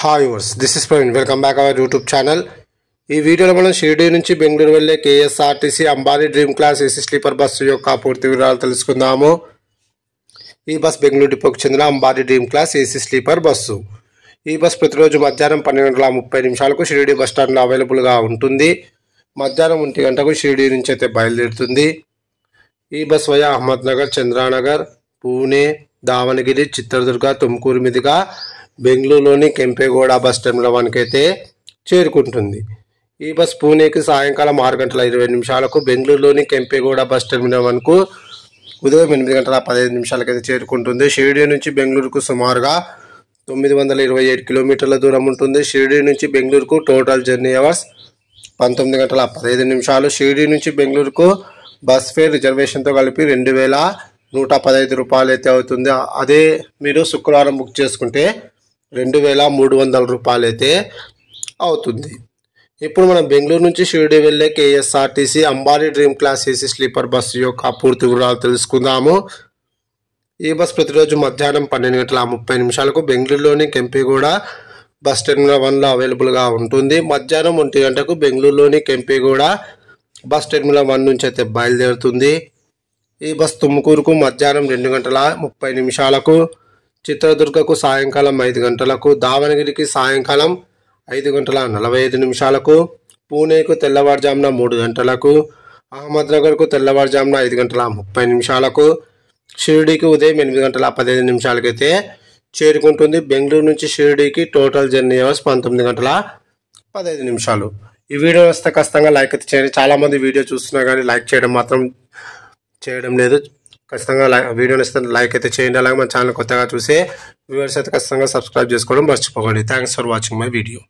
Hi వర్స్ this is Praveen welcome back our YouTube channel. ఈ వీడియోలో మనం షిరిడి నుంచి బెంగళూరు వెళ్ళే KSRTC Ambari dream class AC sleeper bus యొక్క పూర్తి వివరాలు తెలుసుకుందాము। ఈ బస్ బెంగళూరు డిపోకి చెందిన Ambari dream class AC sleeper bus. ఈ బస్ ప్రతిరోజు మధ్యాహ్నం 12:30 షిరిడి బస్ స్టాండ్లో అవైలబుల్గా ఉంటుంది। మధ్యాహ్నం 1 గంటకు షిరిడి నుంచి అయితే బయలుదేరుతుంది। ఈ బస్ వయా అహ్మద్నగర్, చంద్రానగర్, పూణే, దావణగిరి, చిత్రదుర్గ, తుమ్కూరు మీదుగా బెంగళూరులోని కెంపేగౌడ బస్ టెర్మినల్ 1కి అయితే చేరుకుంటుంది। ఈ బస్ పూణేకి సాయంకాలం 6:20 బెంగళూరులోని కెంపేగౌడ బస్ టెర్మినల్ 1కు ఉదయం 8:15 అయితే చేరుకుంటుంది। షిరిడి నుంచి బెంగళూరుకు సుమారుగా 927 కిలోమీటర్ల దూరం ఉంటుంది। షిరిడి నుంచి బెంగళూరుకు టోటల్ జర్నీ అవర్స్ 19:15। షిరిడి నుంచి బెంగళూరుకు బస్ ఫేర్ రిజర్వేషన్తో కలిపి 2115 రూపాయలు అయితే అవుతుంది। అదే మీరు శుక్రవారం బుక్ చేసుకుంటే 2300 రూపాయలు అయితే అవుతుంది। ఇప్పుడు మనం బెంగళూరు నుంచి షిరిడి వెళ్ళే KSRTC Ambari dream class AC sleeper bus యొక్క పూర్తి వివరాలు తెలుసుకుందాము। ఈ బస్ ప్రతిరోజు మధ్యాహ్నం 12:30 బెంగళూరులోని కెంపేగౌడ బస్ టెర్మినల్ 1లో అవైలబుల్గా ఉంటుంది। మధ్యాహ్నం 1 గంటకు బెంగళూరులోని కెంపేగౌడ బస్ టెర్మినల్ 1 నుంచి అయితే బయలుదేరుతుంది। ఈ బస్ తుమ్కూరుకు మధ్యాహ్నం 2:30, చిత్రదుర్గకు సాయంకాలం 5 గంటలకు, దావణగిరికి సాయంకాలం 5:45, పూణేకు తెల్లవారుజామున 3 గంటలకు, అహ్మద్నగర్కు తెల్లవారుజామున 5:30, షిరిడీకి ఉదయం 8:15 అయితే చేరుకుంటుంది। బెంగళూరు నుంచి షిరిడీకి టోటల్ జర్నీ అవర్స్ 19:15। ఈ వీడియో వస్తే ఖచ్చితంగా లైక్ అయితే చేయండి। చాలామంది వీడియో చూస్తున్నా కానీ లైక్ చేయడం మాత్రం చేయడం లేదు। ఖచ్చితంగా వీడియోని ఇస్తే లైక్ అయితే చేయండి। అలాగే మన ఛానల్ కొత్తగా చూసే వ్యూవర్స్ అయితే ఖచ్చితంగా సబ్స్క్రైబ్ చేసుకోవడం మర్చిపోకండి। Thanks for watching my video.